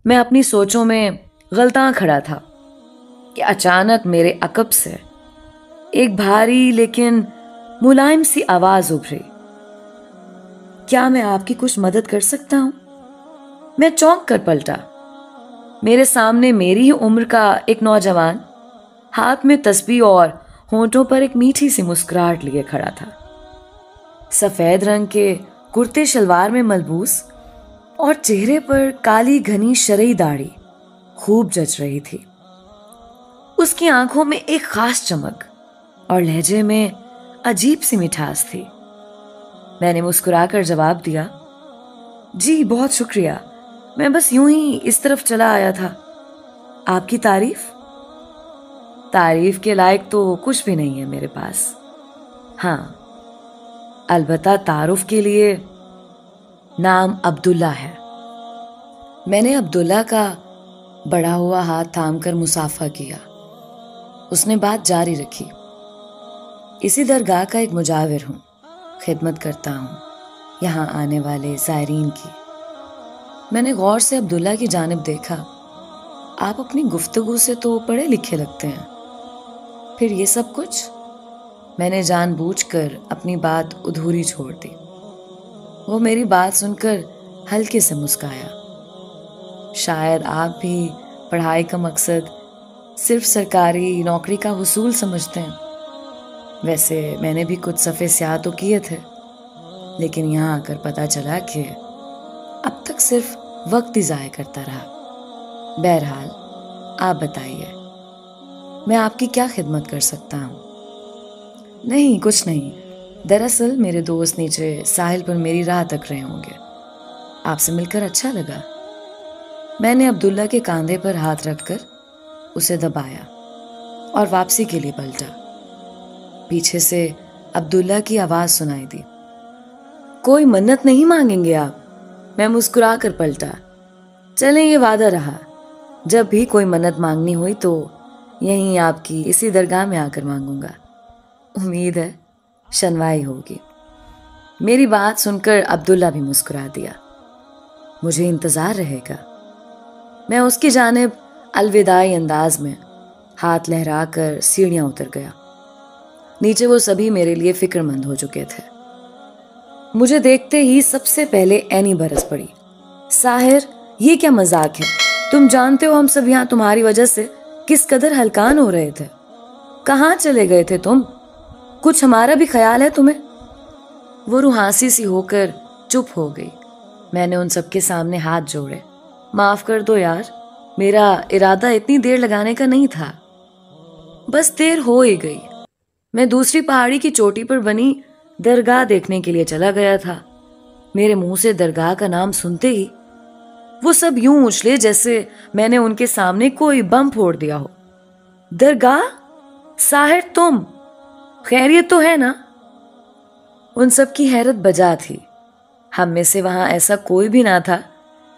میں اپنی سوچوں میں غلطاں کھڑا تھا کہ اچانک میرے عقب سے ایک بھاری لیکن ملائم سی آواز ابھری، کیا میں آپ کی کچھ مدد کر سکتا ہوں؟ میں چونک کر پلٹا۔ میرے سامنے میری ہی عمر کا ایک نوجوان ہاتھ میں تسبیح اور ہونٹوں پر ایک میٹھی سی مسکراہٹ لیے کھڑا تھا۔ سفید رنگ کے کرتے شلوار میں ملبوس اور چہرے پر کالی گھنی شرعی داڑھی خوب جچ رہی تھی۔ اس کی آنکھوں میں ایک خاص چمک اور لہجے میں عجیب سی مٹھاس تھی۔ میں نے مسکرا کر جواب دیا، جی بہت شکریہ، میں بس یوں ہی اس طرف چلا آیا تھا۔ آپ کی تعریف؟ تعریف کے لائق تو کچھ بھی نہیں ہے میرے پاس، ہاں البتہ تعارف کے لیے نام عبداللہ ہے۔ میں نے عبداللہ کا بڑھا ہوا ہاتھ تھام کر مصافحہ کیا۔ اس نے بات جاری رکھی، اسی درگاہ کا ایک مجاور ہوں، خدمت کرتا ہوں یہاں آنے والے زائرین کی۔ میں نے غور سے عبداللہ کی جانب دیکھا۔ آپ اپنی گفتگو سے تو پڑھے لکھے لگتے ہیں، پھر یہ سب کچھ؟ میں نے جان بوجھ کر اپنی بات ادھوری چھوڑ دی۔ وہ میری بات سن کر ہلکے سے مسکرایا۔ شاید آپ بھی پڑھائی کا مقصد صرف سرکاری نوکری کا حصول سمجھتے ہیں۔ ویسے میں نے بھی کچھ صفحے سیاہ تو کیے تھے، لیکن یہاں آ کر پتہ چلا کہ اب تک صرف وقت ہی ضائع کرتا رہا۔ بہرحال آپ بتائیے، میں آپ کی کیا خدمت کر سکتا ہوں؟ نہیں کچھ نہیں، دراصل میرے دوست نیچے ساحل پر میری راہ تک رہے ہوں گے۔ آپ سے مل کر اچھا لگا۔ میں نے عبداللہ کے کاندھے پر ہاتھ رکھ کر اسے دبایا اور واپسی کے لیے پلٹا۔ پیچھے سے عبداللہ کی آواز سنائی دی، کوئی منت نہیں مانگیں گے آپ؟ میں مسکرا کر پلٹا، چلیں یہ وعدہ رہا، جب بھی کوئی منت مانگنی ہوئی تو یہیں آپ کی اسی درگاہ میں آ کر مانگوں گا۔ امید ہے شنوائی ہوگی۔ میری بات سن کر عبداللہ بھی مسکرا دیا۔ مجھے انتظار رہے گا۔ میں اس کی جانب الوداعی انداز میں ہاتھ لہرا کر سیڑھیاں اتر گیا۔ نیچے وہ سبھی میرے لیے فکر مند ہو چکے تھے۔ مجھے دیکھتے ہی سب سے پہلے اینی برس پڑی، ساحر یہ کیا مذاق ہے؟ تم جانتے ہو ہم سب یہاں تمہاری وجہ سے کس قدر ہلکان ہو رہے تھے۔ کہاں چلے گئے تھے تم؟ کچھ ہمارا بھی خیال ہے تمہیں؟ وہ روحانسی سی ہو کر چپ ہو گئی۔ میں نے ان سب کے سامنے ہاتھ جوڑے، معاف کر دو یار، میرا ارادہ اتنی دیر لگانے کا نہیں تھا، بس دیر ہو ہی گئی۔ میں دوسری پہاڑی کی چوٹی پر بنی درگاہ دیکھنے کے لیے چلا گیا تھا۔ میرے منہ سے درگاہ کا نام سنتے ہی وہ سب یوں اچھلے جیسے میں نے ان کے سامنے کوئی بم پھوڑ دیا ہو۔ درگاہ؟ ساحر تم؟ خیریت تو ہے نا؟ ان سب کی حیرت بجا تھی۔ ہم میں سے وہاں ایسا کوئی بھی نہ تھا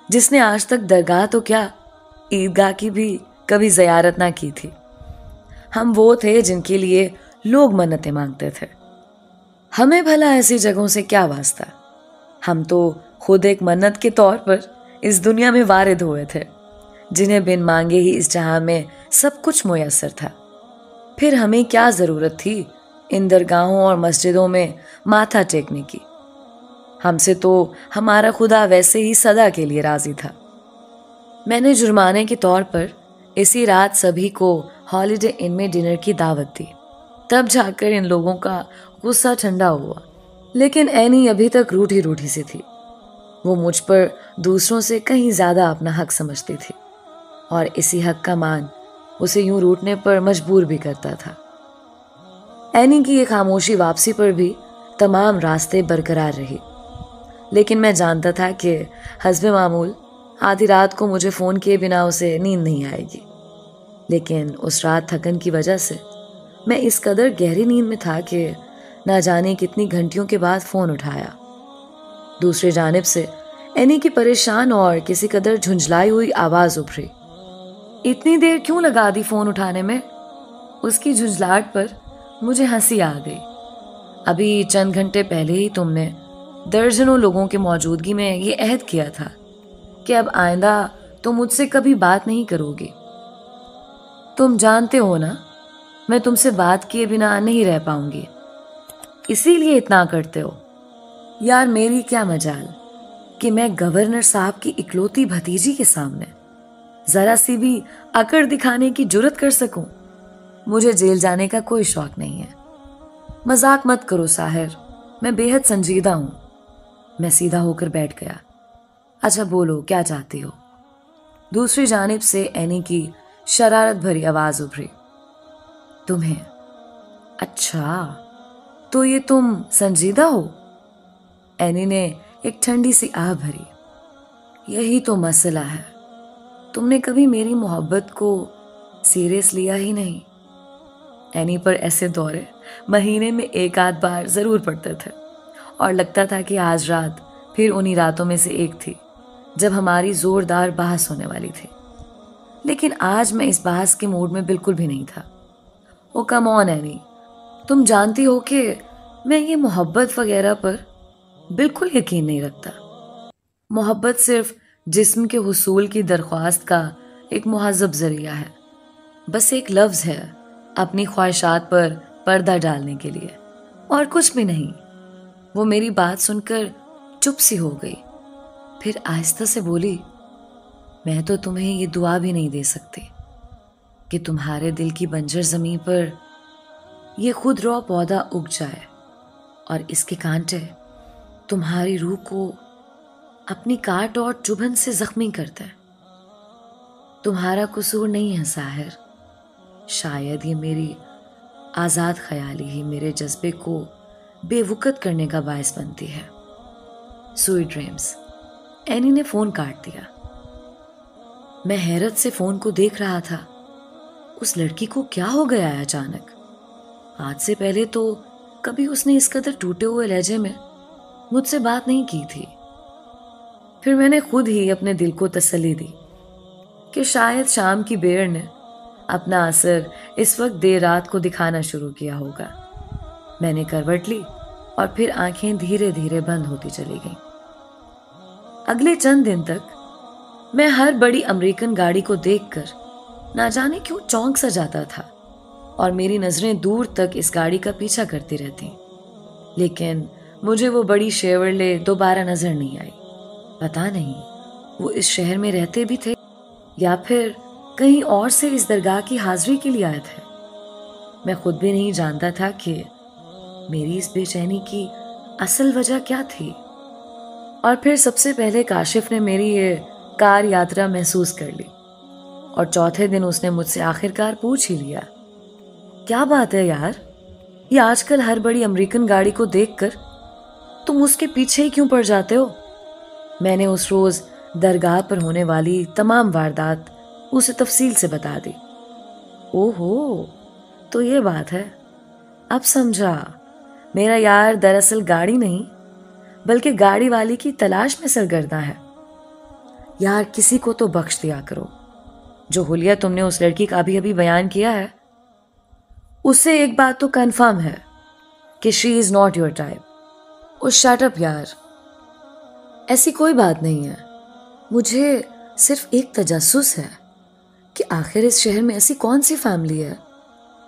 جس نے آج تک درگاہ تو کیا عیدگاہ کی بھی کبھی زیارت نہ کی تھی۔ ہم وہ تھے جن کے لیے لوگ منتیں مانگتے تھے۔ ہمیں بھلا ایسی جگہوں سے کیا واسطہ؟ ہم تو خود ایک منت کے طور پر اس دنیا میں وارد ہوئے تھے، جنہیں بن مانگے ہی اس جہاں میں سب کچھ میسر تھا۔ پھر ہمیں کیا ضرورت تھی ان درگاہوں اور مسجدوں میں ماتھا ٹیکنے کی؟ ہم سے تو ہمارا خدا ویسے ہی صدا کے لیے راضی تھا۔ میں نے جرمانے کے طور پر اسی رات سبھی کو ہالیڈے ان میں ڈنر کی دعوت دی۔ تب جا کر ان لوگوں کا غصہ ٹھنڈا ہوا، لیکن اینی ابھی تک روٹھی روٹھی سی تھی۔ وہ مجھ پر دوسروں سے کہیں زیادہ اپنا حق سمجھتی تھی، اور اسی حق کا مان اسے یوں روٹنے پر مجبور بھی کرتا تھا۔ اینی کی یہ خاموشی واپسی پر بھی تمام راستے برقرار رہی، لیکن میں جانتا تھا کہ حسب معمول آدھی رات کو مجھے فون کیے بنا اسے نیند نہیں آئے گی۔ لیکن اس رات تھکن کی وجہ سے میں اس قدر گہری نیند میں تھا کہ نہ جانے کتنی گھنٹیوں کے بعد فون اٹھایا۔ دوسری جانب سے اینی کی پریشان اور کسی قدر جھنجھلائی ہوئی آواز ابھری، اتنی دیر کیوں لگا دی فون اٹھانے میں؟ اس کی جھنجھلاہٹ پر مجھے ہنسی آ گئی۔ ابھی چند گھنٹے پہلے ہی تم نے درجنوں لوگوں کی موجودگی میں یہ عہد کیا تھا کہ اب آئندہ तुम मुझसे कभी बात नहीं करोगे। तुम जानते हो ना, मैं तुमसे बात किए बिना नहीं रह पाऊंगी, इसीलिए इतना करते हो। यार मेरी क्या मजाल कि मैं गवर्नर साहब की इकलौती भतीजी के सामने जरा सी भी अकड़ दिखाने की जुर्रत कर सकूं। मुझे जेल जाने का कोई शौक नहीं है। मजाक मत करो साहिर, मैं बेहद संजीदा हूं। मैं सीधा होकर बैठ गया। अच्छा बोलो, क्या चाहती हो? दूसरी जानिब से एनी की शरारत भरी आवाज उभरी। तुम्हें? अच्छा, तो ये तुम संजीदा हो? एनी ने एक ठंडी सी आह भरी। यही तो मसला है, तुमने कभी मेरी मोहब्बत को सीरियस लिया ही नहीं। एनी पर ऐसे दौरे महीने में एक आध बार जरूर पड़ते थे और लगता था कि आज रात फिर उन्हीं रातों में से एक थी जब हमारी जोरदार बहस होने वाली थी। लेकिन आज मैं इस बहस के मूड में बिल्कुल भी नहीं था। ओ कम ऑन एनी, तुम जानती हो कि मैं ये मोहब्बत वगैरह पर बिल्कुल यकीन नहीं रखता। मोहब्बत सिर्फ जिस्म के हुसूल की दरख्वास्त का एक मुहज़्ज़ब ज़रिया है, बस एक लफ्ज़ है अपनी ख्वाहिशात पर पर्दा डालने के लिए, और कुछ भी नहीं। वो मेरी बात सुनकर चुप सी हो गई, फिर आहिस्ता से बोली, मैं तो तुम्हें ये दुआ भी नहीं दे सकती कि तुम्हारे दिल की बंजर ज़मीन पर ये खुद रौ पौधा उग जाए और इसके कांटे तुम्हारी रूह को अपनी काट और चुभन से जख्मी करते हैं। तुम्हारा कसूर नहीं है साहिर, शायद ये मेरी आज़ाद ख्याली ही मेरे जज्बे को बेवकूफ़ करने का बायस बनती है। Sweet dreams. एनी ने फ़ोन काट दिया। मैं हैरत से फ़ोन को देख रहा था। उस लड़की को क्या हो गया है अचानक? आज से पहले तो कभी उसने इस कदर टूटे हुए लहजे में मुझसे बात नहीं की थी। फिर मैंने खुद ही अपने दिल को तसल्ली दी कि शायद शाम की बेर ने अपना असर इस वक्त देर रात को दिखाना शुरू किया होगा। मैंने करवट ली और फिर आंखें धीरे धीरे बंद होती चली गईं। अगले चंद दिन तक मैं हर बड़ी अमेरिकन गाड़ी को देखकर ना जाने क्यों चौंक सा जाता था और मेरी नजरें दूर तक इस गाड़ी का पीछा करती रहती, लेकिन मुझे वो बड़ी शेवरले दोबारा नजर नहीं आई। पता नहीं वो इस शहर में रहते भी थे या फिर कहीं और से इस दरगाह की हाजिरी के लिए आए थे। मैं खुद भी नहीं जानता था कि मेरी इस बेचैनी की असल वजह क्या थी। और फिर सबसे पहले काशिफ ने मेरी ये कार यात्रा महसूस कर ली और चौथे दिन उसने मुझसे आखिरकार पूछ ही लिया, क्या बात है यार, ये आजकल हर बड़ी अमेरिकन गाड़ी को देखकर तुम उसके पीछे ही क्यों पड़ जाते हो? मैंने उस रोज दरगाह पर होने वाली तमाम वारदात उसे तफसील से बता दी। ओहो, तो ये बात है, अब समझा। मेरा यार दरअसल गाड़ी नहीं बल्कि गाड़ी वाली की तलाश में सरगर्दा है। यार किसी को तो बख्श दिया करो। जो हुलिया तुमने उस लड़की का अभी अभी बयान किया है, उससे एक बात तो कंफर्म है कि she is not your type. Oh shut up यार, ऐसी कोई बात नहीं है। मुझे सिर्फ एक तजस्सुस है कि आखिर इस शहर में ऐसी कौन सी फैमिली है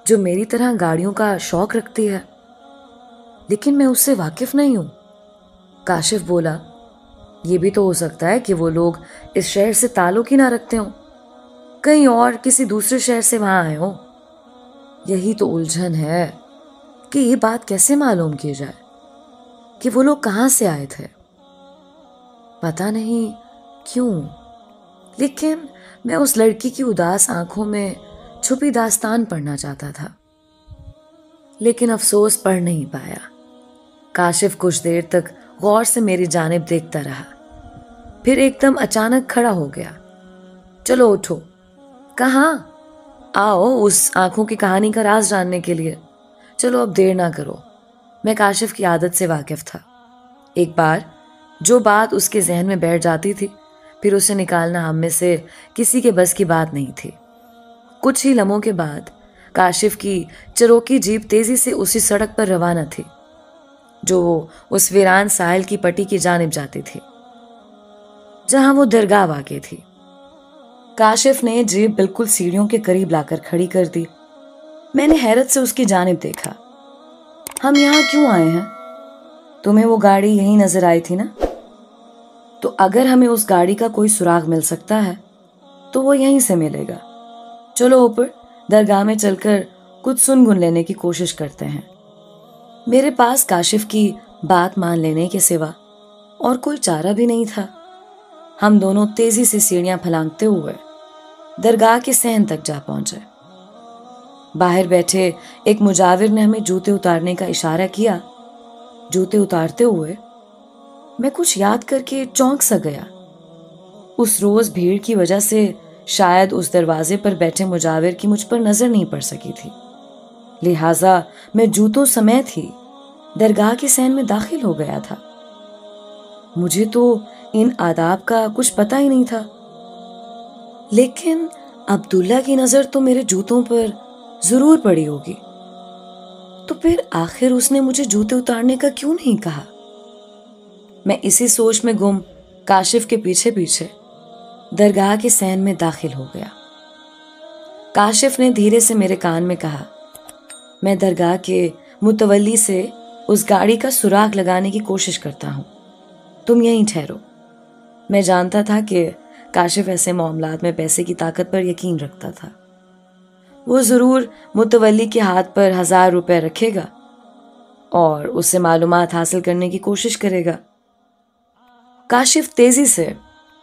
जो मेरी तरह गाड़ियों का शौक रखती है, लेकिन मैं उससे वाकिफ नहीं हूं। काशिफ बोला, ये भी तो हो सकता है कि वो लोग इस शहर से ताल्लुक ही ना रखते हों, कहीं और किसी दूसरे शहर से वहां आए हों। यही तो उलझन है कि ये बात कैसे मालूम की जाए कि वो लोग कहां से आए थे। पता नहीं क्यों, लेकिन मैं उस लड़की की उदास आंखों में छुपी दास्तान पढ़ना चाहता था, लेकिन अफसोस पढ़ नहीं पाया। काशिफ कुछ देर तक गौर से मेरी जानिब देखता रहा, फिर एकदम अचानक खड़ा हो गया। चलो उठो। कहाँ? आओ उस आंखों की कहानी का राज जानने के लिए। चलो अब देर ना करो। मैं काशिफ की आदत से वाकिफ था। एक बार जो बात उसके जहन में बैठ जाती थी, फिर उसे निकालना हम में से किसी के बस की बात नहीं थी। कुछ ही लम्हों के बाद काशिफ की चरोकी जीप तेजी से उसी सड़क पर रवाना थी जो उस वीरान साहिल की पट्टी की जानिब जाती थी, जहां वो दरगाह वाक़ई थी। काशिफ ने जेब बिल्कुल सीढ़ियों के करीब लाकर खड़ी कर दी। मैंने हैरत से उसकी जानिब देखा। हम यहाँ क्यों आए हैं? तुम्हें वो गाड़ी यहीं नजर आई थी ना? तो अगर हमें उस गाड़ी का कोई सुराग मिल सकता है तो वो यहीं से मिलेगा। चलो ऊपर दरगाह में चलकर कुछ सुन गुन लेने की कोशिश करते हैं। मेरे पास काशिफ की बात मान लेने के सिवा और कोई चारा भी नहीं था। हम दोनों तेजी से सीढ़ियां फलांगते हुए दरगाह के सहन तक जा पहुंचे। बाहर बैठे एक मुजाविर ने हमें जूते उतारने का इशारा किया। जूते उतारते हुए मैं कुछ याद करके चौंक सा गया। उस रोज भीड़ की वजह से शायद उस दरवाजे पर बैठे मुजाविर की मुझ पर नजर नहीं पड़ सकी थी, लिहाजा मैं जूतों समेत ही दरगाह के सहन में दाखिल हो गया था। मुझे तो इन आदाब का कुछ पता ही नहीं था, लेकिन अब्दुल्ला की नजर तो मेरे जूतों पर जरूर पड़ी होगी। तो फिर आखिर उसने मुझे जूते उतारने का क्यों नहीं कहा? मैं इसी सोच में गुम काशिफ के पीछे पीछे दरगाह के सहन में दाखिल हो गया। काशिफ ने धीरे से मेरे कान में कहा, मैं दरगाह के मुतवल्ली से उस गाड़ी का सुराग लगाने की कोशिश करता हूं, तुम यहीं ठहरो। मैं जानता था कि काशिफ ऐसे मामलात में पैसे की ताकत पर यकीन रखता था। वो जरूर मुतवल्ली के हाथ पर 1000 रुपए रखेगा और उससे मालूमात हासिल करने की कोशिश करेगा। काशिफ तेजी से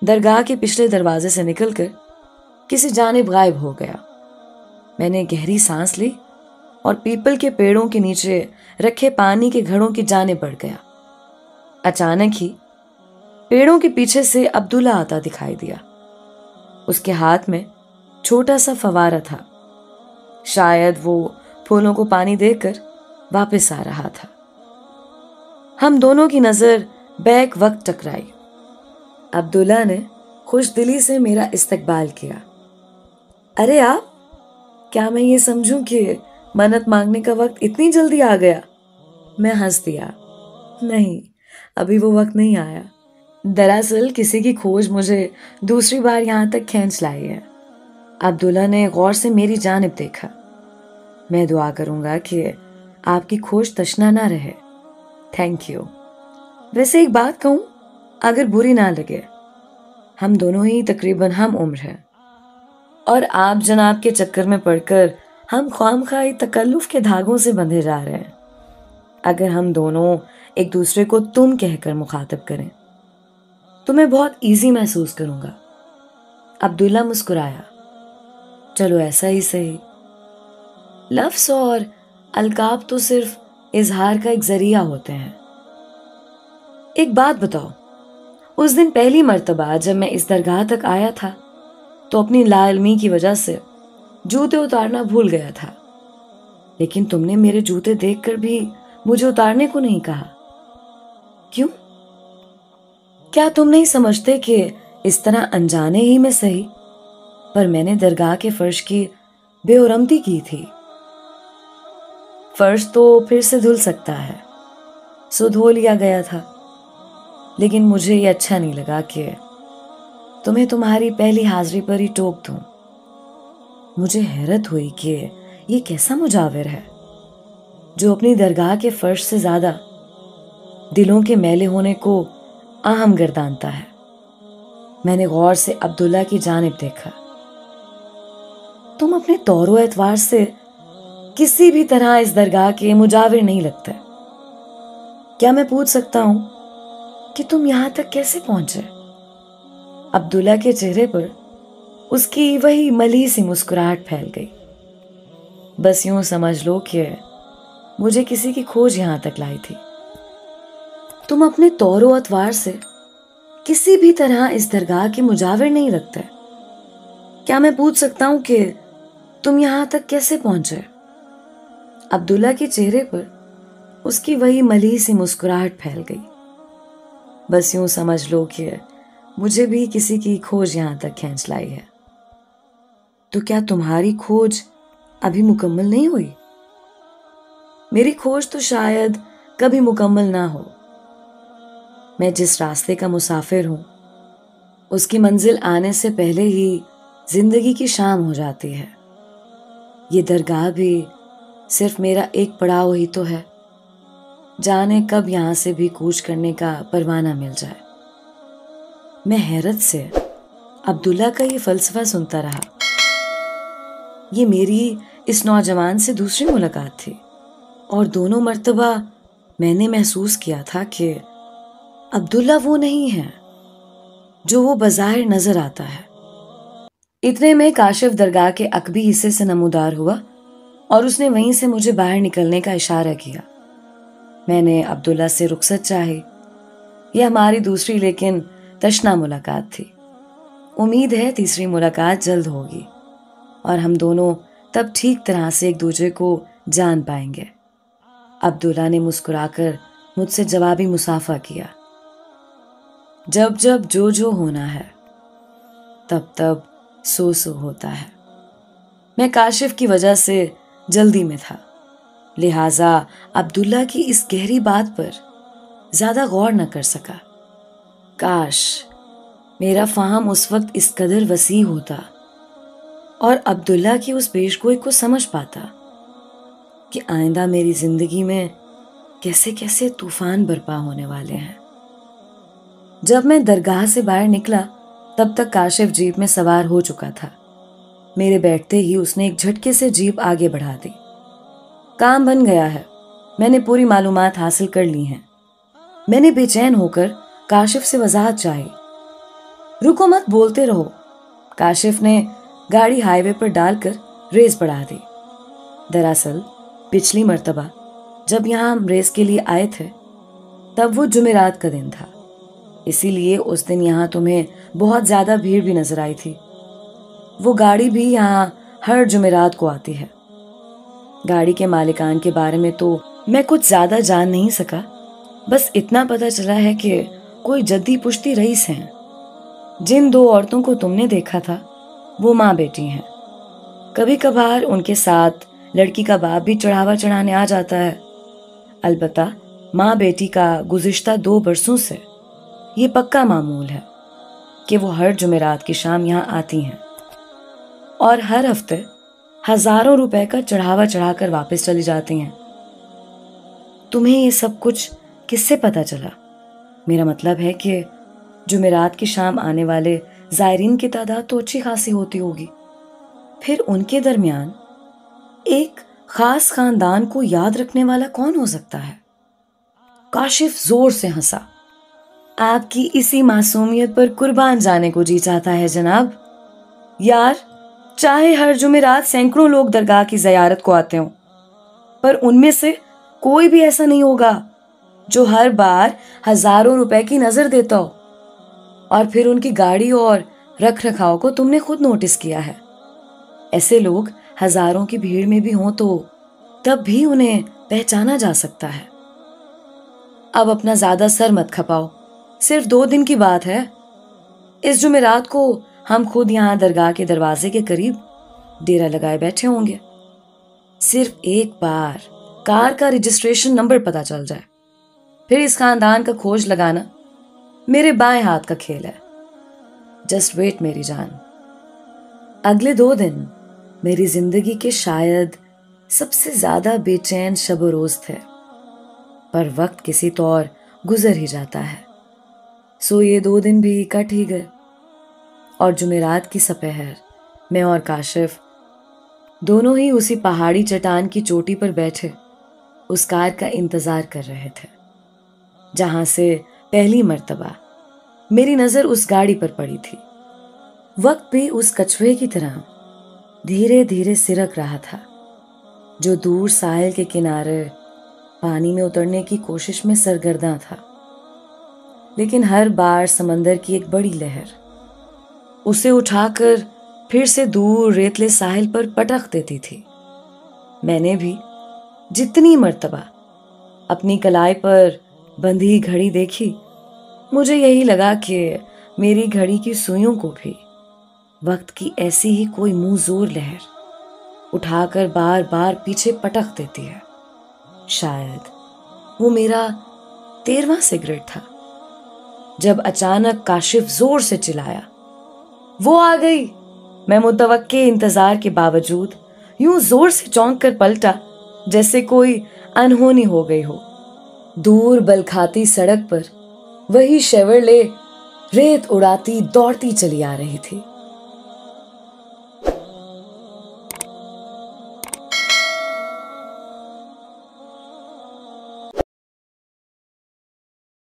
दरगाह के पिछले दरवाजे से निकलकर किसी जानिब गायब हो गया। मैंने गहरी सांस ली और पीपल के पेड़ों के नीचे रखे पानी के घड़ों की जानिब बढ़ गया। अचानक ही पेड़ों के पीछे से अब्दुल्ला आता दिखाई दिया। उसके हाथ में छोटा सा फवारा था। शायद वो फूलों को पानी देकर वापस आ रहा था। हम दोनों की नजर बैक वक्त टकराई। अब्दुल्ला ने खुश दिली से मेरा इस्तकबाल किया। अरे आप, क्या मैं ये समझूं कि मन्नत मांगने का वक्त इतनी जल्दी आ गया? मैं हंस दिया। नहीं, अभी वो वक्त नहीं आया। दरअसल किसी की खोज मुझे दूसरी बार यहाँ तक खींच लाई है। अब्दुल्ला ने गौर से मेरी जानिब देखा। मैं दुआ करूंगा कि आपकी खोज तशना ना रहे। Thank you. वैसे एक बात कहूं, अगर बुरी ना लगे, हम दोनों ही तकरीबन हम उम्र हैं और आप जनाब के चक्कर में पड़कर हम ख्वामखाई तकल्लुफ के धागों से बंधे जा रहे हैं। अगर हम दोनों एक दूसरे को तुम कहकर मुखातिब करें तो मैं बहुत इजी महसूस करूंगा। अब्दुल्ला मुस्कुराया। चलो ऐसा ही सही। लफ्ज़ और अलकाब तो सिर्फ इजहार का एक जरिया होते हैं। एक बात बताओ, उस दिन पहली मर्तबा जब मैं इस दरगाह तक आया था तो अपनी लाइल्मी की वजह से जूते उतारना भूल गया था, लेकिन तुमने मेरे जूते देखकर भी मुझे उतारने को नहीं कहा। क्यों? क्या तुम नहीं समझते कि इस तरह अनजाने ही में सही पर मैंने दरगाह के फर्श की बेउरमती की थी? फर्श तो फिर से धुल सकता है, सो धो लिया गया था, लेकिन मुझे ये अच्छा नहीं लगा कि तुम्हें तुम्हारी पहली हाजिरी पर ही टोक दूं। मुझे हैरत हुई कि ये कैसा मुजाविर है जो अपनी दरगाह के फर्श से ज्यादा दिलों के मैले होने को अहम गर्दानता है। मैंने गौर से अब्दुल्ला की जानिब देखा। तुम अपने तौरो एतवार से किसी भी तरह इस दरगाह के मुजाविर नहीं लगते। क्या मैं पूछ सकता हूं कि तुम यहां तक कैसे पहुंचे? अब्दुल्ला के चेहरे पर उसकी वही मली सी मुस्कुराहट फैल गई। बस यूं समझ लो कि मुझे किसी की खोज यहां तक लाई थी। तुम अपने तौरो अतवार से किसी भी तरह इस दरगाह के मुजाविर नहीं लगते। क्या मैं पूछ सकता हूं कि तुम यहां तक कैसे पहुंचे? अब्दुल्ला के चेहरे पर उसकी वही मली सी मुस्कुराहट फैल गई। बस यूं समझ लो कि मुझे भी किसी की खोज यहां तक खींच लाई है। तो क्या तुम्हारी खोज अभी मुकम्मल नहीं हुई? मेरी खोज तो शायद कभी मुकम्मल ना हो। मैं जिस रास्ते का मुसाफिर हूं उसकी मंजिल आने से पहले ही زندگی کی شام ہو جاتی ہے. یہ درگاہ بھی صرف میرا ایک پڑاؤ ہی تو ہے. جانے کب یہاں سے بھی کوچ کرنے کا پروانہ مل جائے. میں حیرت سے عبداللہ کا یہ فلسفہ سنتا رہا. یہ میری اس نوجوان سے دوسری ملاقات تھی اور دونوں مرتبہ میں نے محسوس کیا تھا کہ عبداللہ وہ نہیں ہے جو وہ بظاہر نظر آتا ہے. اتنے میں کاشف درگاہ کے عقبی حصے سے نمودار ہوا اور اس نے وہیں سے مجھے باہر نکلنے کا اشارہ کیا. میں نے عبداللہ سے رخصت چاہی. یہ ہماری دوسری لیکن تشنا ملاقات تھی. امید ہے تیسری ملاقات جلد ہوگی اور ہم دونوں تب ٹھیک طرح سے ایک دوسرے کو جان پائیں گے. عبداللہ نے مسکرا کر مجھ سے جوابی مصافحہ کیا. جب جب جو جو ہونا ہے تب تب سو سو ہوتا ہے. میں کاشف کی وجہ سے جلدی میں تھا، لہٰذا عبداللہ کی اس گہری بات پر زیادہ غور نہ کر سکا. کاش میرا فہم اس وقت اس قدر وسیع ہوتا اور عبداللہ کی اس پیشگوئی کو سمجھ پاتا کہ آئندہ میری زندگی میں کیسے کیسے طوفان برپا ہونے والے ہیں. جب میں درگاہ سے باہر نکلا تب تک کاشف جیپ میں سوار ہو چکا تھا. میرے بیٹھتے ہی اس نے ایک جھٹکے سے جیپ آگے بڑھا دی. کام بن گیا ہے، میں نے پوری معلومات حاصل کر لی ہیں. میں نے بے چین ہو کر کاشف سے وضاحت چاہی. رکو مت، بولتے رہو. کاشف نے گاڑی ہائی وے پر ڈال کر ریس بڑھا دی. دراصل پچھلی مرتبہ جب یہاں ہم ریس کے لیے آئے تھے تب وہ جمعرات کا دن تھا، اسی لیے اس دن یہاں تمہیں بہت زیادہ بھیڑ بھی نظر آئی تھی. وہ گاڑی بھی یہاں ہر جمعرات کو آتی ہے. گاڑی کے مالکان کے بارے میں تو میں کچھ زیادہ جان نہیں سکا، بس اتنا پتہ چلا ہے کہ کوئی جدی پشتی رئیس ہیں. جن دو عورتوں کو تم نے دیکھا تھا وہ ماں بیٹی ہیں. کبھی کبھار ان کے ساتھ لڑکی کا باپ بھی چڑھاوا چڑھانے آ جاتا ہے. البتہ ماں بیٹی کا گزشتہ 2 برسوں سے یہ پکا معمول ہے کہ وہ ہر جمعرات کی شام یہاں آتی ہیں اور ہر ہفتے ہزاروں روپے کا چڑھاوا چڑھا کر واپس چلی جاتی ہیں. تمہیں یہ سب کچھ کس سے پتہ چلا؟ میرا مطلب ہے کہ جمعرات کی شام آنے والے زائرین کی تعداد تو اچھی خاصی ہوتی ہوگی. پھر ان کے درمیان ایک خاص خاندان کو یاد رکھنے والا کون ہو سکتا ہے؟ کاشف زور سے ہنسا. آپ کی اسی معصومیت پر قربان جانے کو جی چاہتا ہے جناب. یار، چاہے ہر جمعرات سینکڑوں لوگ درگاہ کی زیارت کو آتے ہوں، پر ان میں سے کوئی بھی ایسا نہیں ہوگا جو ہر بار ہزاروں روپے کی نظر دیتا ہو. اور پھر ان کی گاڑی اور رکھ رکھاؤ کو تم نے خود نوٹس کیا ہے. ایسے لوگ ہزاروں کی بھیڑ میں بھی ہوں تو تب بھی انہیں پہچانا جا سکتا ہے. اب اپنا زیادہ سر مت کھپاؤ، صرف 2 دن کی بات ہے. اس جمعرات کو ہم خود یہاں درگاہ کے دروازے کے قریب ڈیرا لگائے بیٹھے ہوں گے. صرف ایک بار کار کا رجسٹریشن نمبر پتہ چل جائے، پھر اس خاندان کا کھوج لگانا میرے بائیں ہاتھ کا کھیل ہے. جسٹ ویٹ میری جان. اگلے 2 دن میری زندگی کے شاید سب سے زیادہ بے چین شب و روز تھے، پر وقت کسی طور گزر ہی جاتا ہے. سو یہ 2 دن بھی کٹ ہی گئے اور جمعرات کی سپہر میں اور کاشف دونوں ہی اسی پہاڑی چٹان کی چوٹی پر بیٹھے اس کار کا انتظار کر رہے تھے جہاں سے پہلی مرتبہ میری نظر اس گاڑی پر پڑی تھی. وقت بھی اس کچھوے کی طرح دھیرے دھیرے سرک رہا تھا جو دور ساحل کے کنارے پانی میں اترنے کی کوشش میں سرگرداں تھا، لیکن ہر بار سمندر کی ایک بڑی لہر اسے اٹھا کر پھر سے دور ریتلے ساحل پر پٹخ دیتی تھی. میں نے بھی جتنی مرتبہ اپنی کلائی پر بندھی گھڑی دیکھی مجھے یہی لگا کہ میری گھڑی کی سوئیوں کو بھی وقت کی ایسی ہی کوئی منہ زور لہر اٹھا کر بار بار پیچھے پٹخ دیتی ہے. شاید وہ میرا 13واں سگریٹ تھا جب اچانک کاشف زور سے چلایا، وہ آ گئی. میں متوقع انتظار کے باوجود یوں زور سے چونک کر پلٹا جیسے کوئی انہونی ہو گئی ہو۔ دور بل کھاتی سڑک پر وہی شیورلے ریت اڑاتی دوڑتی چلی آ رہی تھی۔